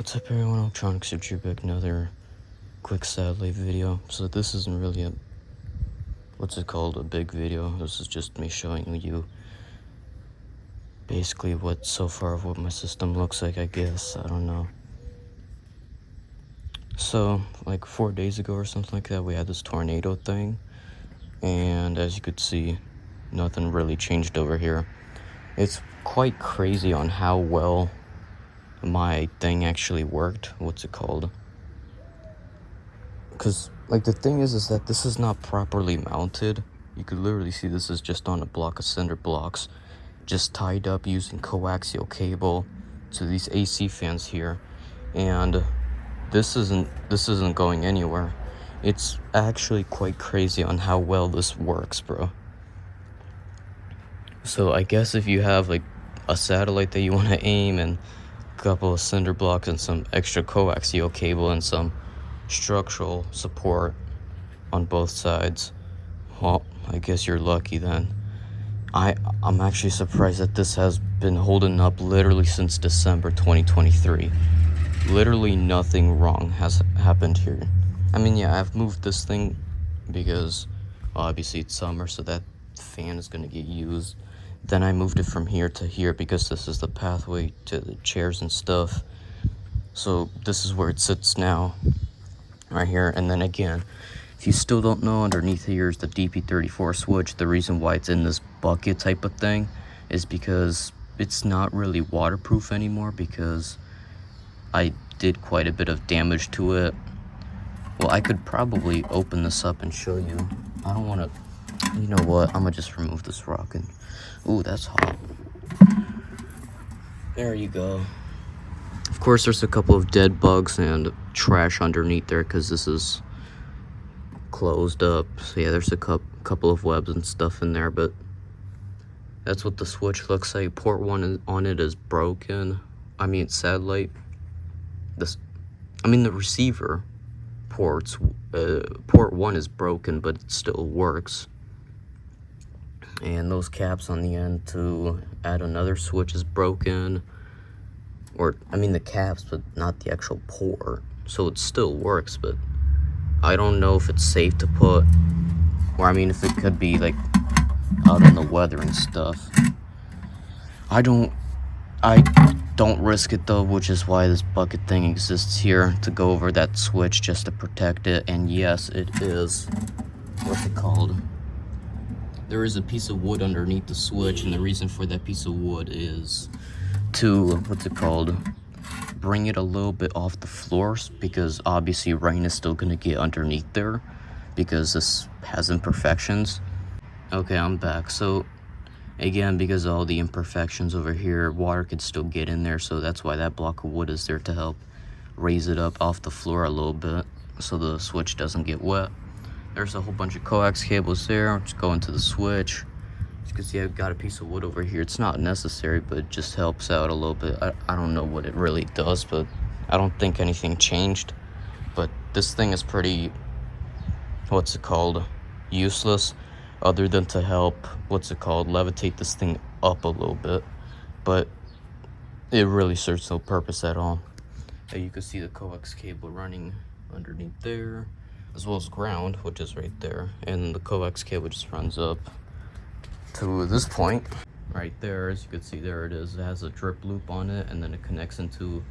What's up everyone, Electronics here back another quick satellite video. So this isn't really a big video. This is just me showing you basically what so far of what my system looks like, I guess. I don't know. So like 4 days ago or something like that, we had this tornado thing, and as you could see, nothing really changed over here. It's quite crazy on how well my thing actually worked. Because like the thing is that this is not properly mounted. You could literally see this is just on a block of cinder blocks, just tied up using coaxial cable to these AC fans here, and this isn't going anywhere. It's actually quite crazy on how well this works, bro. So I guess if you have like a satellite that you want to aim and a couple of cinder blocks and some extra coaxial cable and some structural support on both sides, well, I guess you're lucky then. I'm actually surprised that this has been holding up literally since December 2023. Literally nothing wrong has happened here. I mean, yeah, I've moved this thing because obviously it's summer, so that fan is going to get used. Then I moved it from here to here because this is the pathway to the chairs and stuff. So this is where it sits now, right here. And then again, if you still don't know, underneath here is the DP34 switch. The reason why it's in this bucket type of thing is because it's not really waterproof anymore, because I did quite a bit of damage to it. Well, I could probably open this up and show you. I don't want to, you know what, I'm gonna just remove this rock and, ooh, that's hot. There you go. Of course, there's a couple of dead bugs and trash underneath there because this is closed up. So yeah, there's a couple of webs and stuff in there, but that's what the switch looks like. Port 1 on it is broken. I mean, satellite. The receiver ports, port 1 is broken, but it still works. And those caps on the end to add another switch is broken. Or, I mean the caps, but not the actual port. So it still works, but I don't know if it's safe to put, or I mean if it could be like out in the weather and stuff. I don't risk it though, which is why this bucket thing exists here, to go over that switch just to protect it. And yes, it is, what's it called? There is a piece of wood underneath the switch, and the reason for that piece of wood is to, what's it called, bring it a little bit off the floors, because obviously rain is still gonna get underneath there because this has imperfections. Okay, I'm back. So again, because of all the imperfections over here, water could still get in there, so that's why that block of wood is there, to help raise it up off the floor a little bit so the switch doesn't get wet. There's a whole bunch of coax cables there. Just go into the switch. You can see I've got a piece of wood over here. It's not necessary, but it just helps out a little bit. I don't know what it really does, but I don't think anything changed. But this thing is pretty, what's it called, useless, other than to help, what's it called, levitate this thing up a little bit. But it really serves no purpose at all. You can see the coax cable running underneath there, as well as ground, which is right there. And the coax cable just runs up to this point right there. As you can see, there it is. It has a drip loop on it, and then it connects into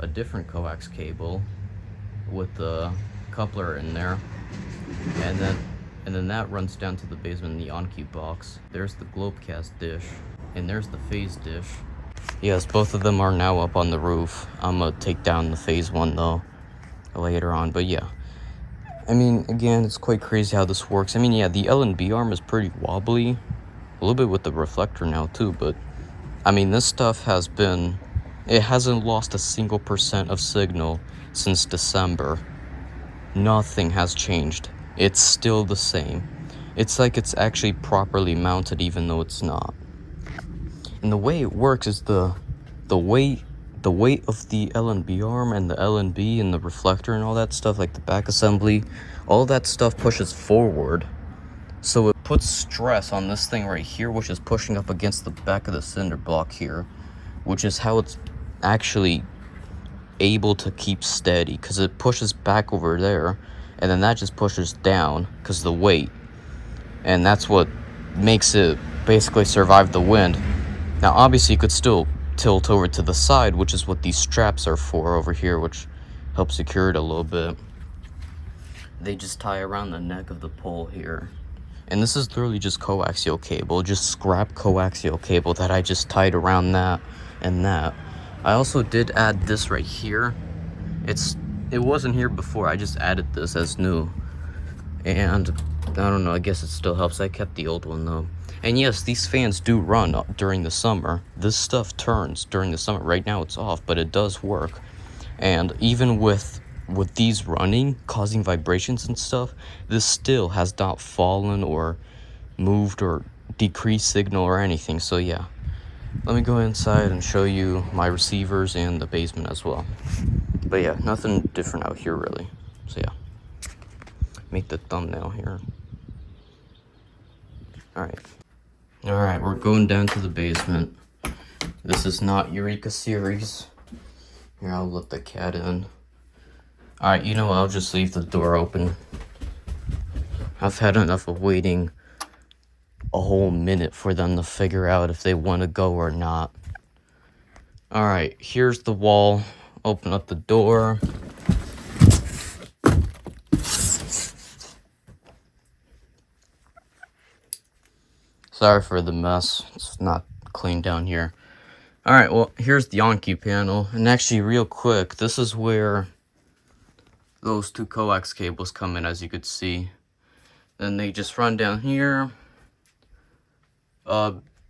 a different coax cable with the coupler in there, and then that runs down to the basement in the on-cue box. There's the Globecast dish, and there's the phase dish. Yes, both of them are now up on the roof. I'm gonna take down the phase one though later on, but yeah, I mean, again, it's quite crazy how this works. I mean, yeah, the L&B arm is pretty wobbly, a little bit with the reflector now too, but I mean, this stuff it hasn't lost a single % of signal since December. Nothing has changed. It's still the same. It's like it's actually properly mounted, even though it's not. And the way it works is the weight of the L&B arm and the L&B and the reflector and all that stuff, like the back assembly, all that stuff pushes forward. So it puts stress on this thing right here, which is pushing up against the back of the cinder block here, which is how it's actually able to keep steady because it pushes back over there, and then that just pushes down because of the weight, and that's what makes it basically survive the wind. Now obviously you could still tilt over to the side, which is what these straps are for over here, which helps secure it a little bit. They just tie around the neck of the pole here. And this is literally just coaxial cable, just scrap coaxial cable that I just tied around that and that. I also did add this right here. It wasn't here before, I just added this as new. And I don't know, I guess it still helps. I kept the old one though. And yes, these fans do run during the summer. This stuff turns during the summer. Right now it's off, but it does work. And even with these running, causing vibrations and stuff, this still has not fallen or moved or decreased signal or anything. So yeah, let me go inside and show you my receivers and the basement as well. But yeah, nothing different out here really. So yeah, make the thumbnail here. Alright, we're going down to the basement. This is not Eureka series. Here, I'll let the cat in. Alright, you know what, I'll just leave the door open. I've had enough of waiting a whole minute for them to figure out if they want to go or not. Alright, here's the wall. Open up the door. Sorry for the mess. It's not clean down here. Alright, well, here's the on-cue panel. And actually, real quick, this is where those two coax cables come in, as you could see. Then they just run down here.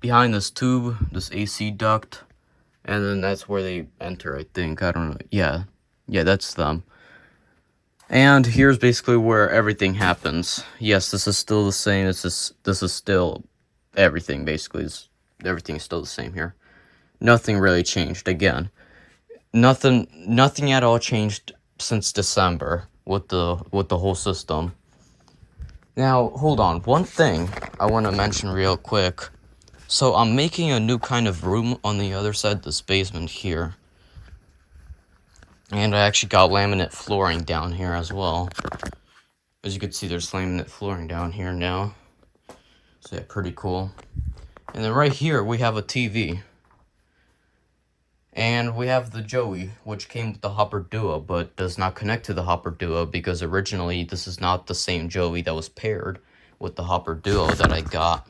Behind this tube, this AC duct. And then that's where they enter, I think. I don't know. Yeah, that's them. And here's basically where everything happens. Yes, this is still the same. This is still everything, basically. Everything's still the same here. Nothing really changed. Again, nothing at all changed since December with the whole system. Now, hold on. One thing I want to mention real quick. So I'm making a new kind of room on the other side of this basement here. And I actually got laminate flooring down here as well. As you can see, there's laminate flooring down here now. So yeah, pretty cool. And then right here, we have a TV. And we have the Joey, which came with the Hopper Duo, but does not connect to the Hopper Duo because originally this is not the same Joey that was paired with the Hopper Duo that I got.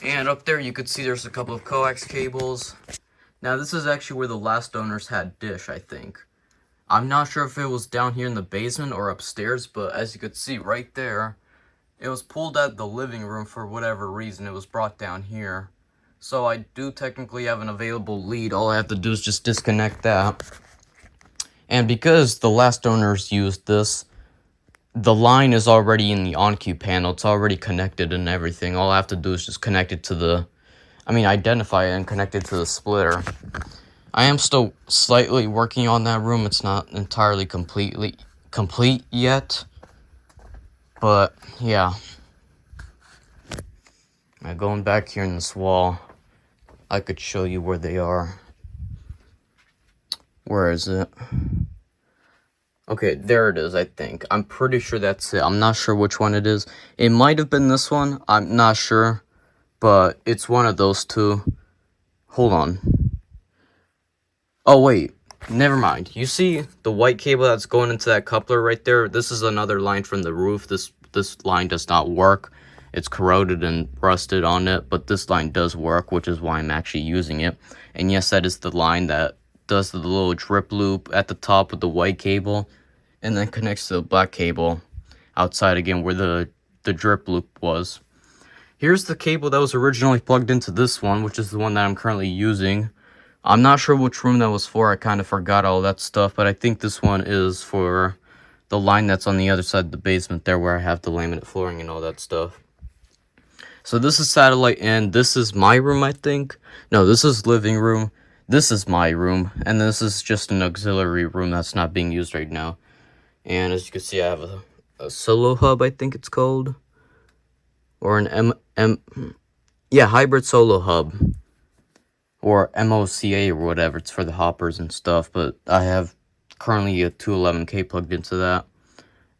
And up there you could see there's a couple of coax cables. Now this is actually where the last owners had dish, I think. I'm not sure if it was down here in the basement or upstairs, but as you could see right there, it was pulled out of the living room for whatever reason. It was brought down here. So I do technically have an available lead. All I have to do is just disconnect that. And because the last owners used this, the line is already in the on-cue panel. It's already connected and everything. All I have to do is just connect it to the... identify it and connect it to the splitter. I am still slightly working on that room. It's not entirely complete yet. But, yeah. Now, going back here in this wall, I could show you where they are. Where is it? Okay, there it is, I think. I'm pretty sure that's it. I'm not sure which one it is. It might have been this one. I'm not sure. But it's one of those two. Hold on. Oh, wait. Never mind. You see the white cable that's going into that coupler right there? This is another line from the roof. This line does not work. It's corroded and rusted on it, but this line does work, which is why I'm actually using it. And yes, that is the line that does the little drip loop at the top with the white cable, and then connects to the black cable outside again where the drip loop was. Here's the cable that was originally plugged into this one, which is the one that I'm currently using. I'm not sure which room that was for. I kind of forgot all that stuff, but I think this one is for the line that's on the other side of the basement there where I have the laminate flooring and all that stuff. So this is satellite in. This is my room, I think. No, this is living room. This is my room. And this is just an auxiliary room that's not being used right now. And as you can see, I have a solo hub, I think it's called. Or an hybrid solo hub. or MOCA or whatever. It's for the hoppers and stuff, but I have currently a 211K plugged into that.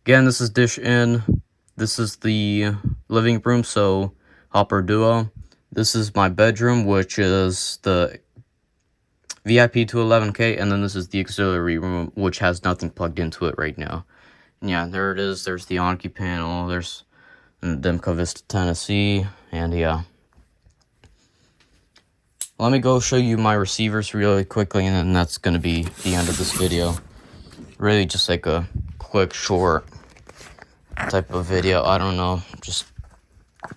Again, this is dish in. This is the living room, so hopper duo. This is my bedroom, which is the VIP 211K, and then this is the auxiliary room, which has nothing plugged into it right now. And yeah, there it is. There's the Anki panel. There's Demco Vista, Tennessee, and yeah. Let me go show you my receivers really quickly, and then that's going to be the end of this video. Really just like a quick, short type of video. I don't know, just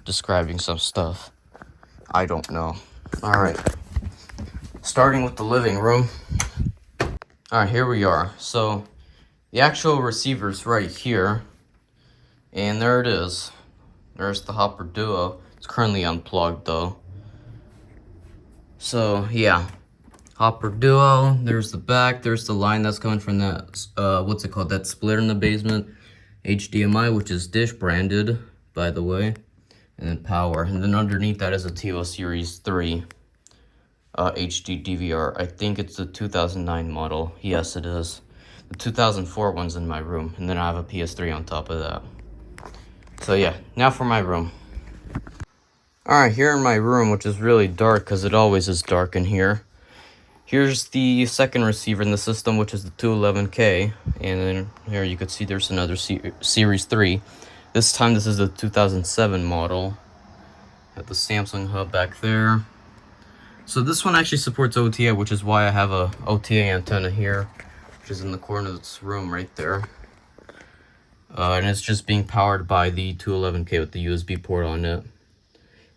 describing some stuff. I don't know. Alright, starting with the living room. Alright, here we are. So, the actual receiver's right here. And there it is. There's the Hopper Duo. It's currently unplugged though. So, yeah. Hopper Duo. There's the back. There's the line that's coming from that, what's it called? That splitter in the basement. HDMI, which is dish branded, by the way. And then power. And then underneath that is a TiVo Series 3 HD DVR. I think it's the 2009 model. Yes, it is. The 2004 one's in my room. And then I have a PS3 on top of that. So yeah, now for my room. Alright, here in my room, which is really dark because it always is dark in here. Here's the second receiver in the system, which is the 211K. And then here you can see there's another Series 3. This time this is the 2007 model. Got the Samsung hub back there. So this one actually supports OTA, which is why I have a OTA antenna here, which is in the corner of this room right there. And it's just being powered by the 211K with the USB port on it.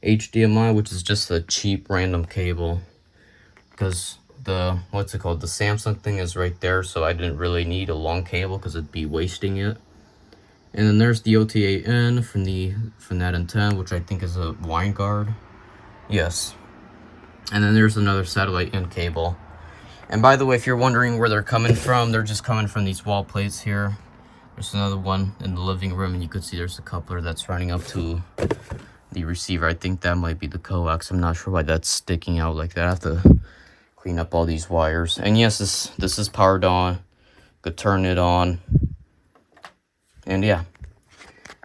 HDMI, which is just a cheap random cable, because the, what's it called, the Samsung thing is right there, so I didn't really need a long cable because it'd be wasting it. And then there's the OTA in from that antenna, which I think is a wine guard. Yes. And then there's another satellite in cable. And by the way, if you're wondering where they're coming from, they're just coming from these wall plates here. There's another one in the living room, and you can see there's a coupler that's running up to the receiver. I think that might be the coax. I'm not sure why that's sticking out like that. I have to clean up all these wires. And yes, this is powered on. Could turn it on. And yeah.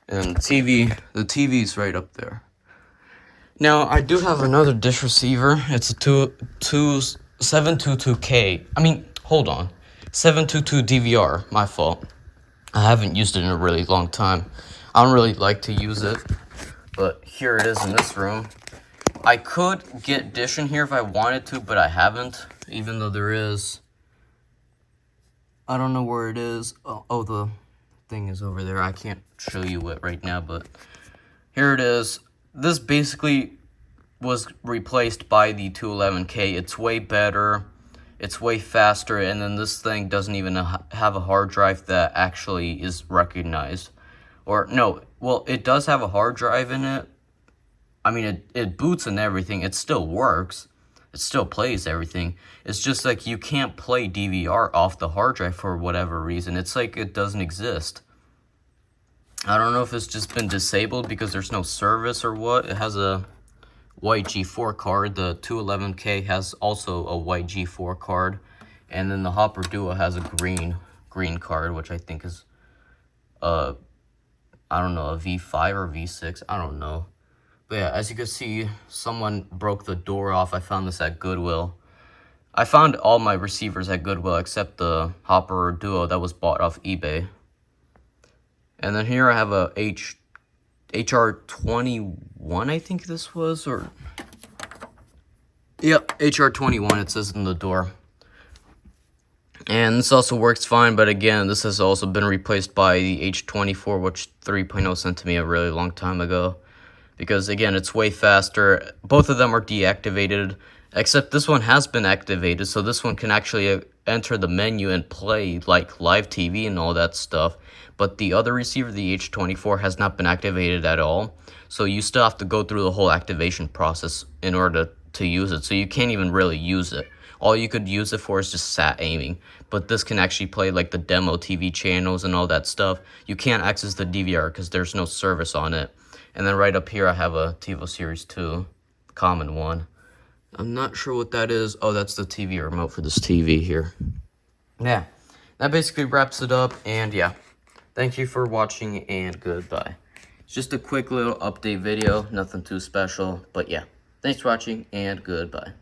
And the TV's right up there. Now, I do have another dish receiver. It's a 722K. I mean, hold on. 722 DVR, my fault. I haven't used it in a really long time. I don't really like to use it, but here it is in this room. I could get dish in here if I wanted to, but I haven't, even though there is. I don't know where it is. Oh, the thing is over there. I can't show you it right now, but here it is. This basically was replaced by the 211K. It's way better. It's way faster, and then this thing doesn't even have a hard drive that actually is recognized. Or, no, well, it does have a hard drive in it. I mean, it boots and everything. It still works. It still plays everything. It's just like you can't play DVR off the hard drive for whatever reason. It's like it doesn't exist. I don't know if it's just been disabled because there's no service or what. It has a white G4 card. The 211K has also a white G4 card, and then the Hopper Duo has a green card, which I think is I don't know, a V5 or V6, I don't know. But yeah, as you can see, someone broke the door off. I found this at Goodwill. I found all my receivers at Goodwill except the Hopper Duo that was bought off eBay. And then here I have a HR21, I think this was, or... Yep, HR21, it says in the door. And this also works fine, but again, this has also been replaced by the H24, which 3.0 sent to me a really long time ago. Because again, it's way faster. Both of them are deactivated, except this one has been activated, so this one can actually enter the menu and play like live TV and all that stuff. But the other receiver, the H24, has not been activated at all. So you still have to go through the whole activation process in order to use it. So you can't even really use it. All you could use it for is just sat aiming. But this can actually play like the demo TV channels and all that stuff. You can't access the DVR because there's no service on it. And then right up here I have a TiVo Series 2, common one. I'm not sure what that is. Oh, that's the TV remote for this TV here. Yeah, that basically wraps it up, and yeah, thank you for watching, and goodbye. It's just a quick little update video, nothing too special, but yeah, thanks for watching, and goodbye.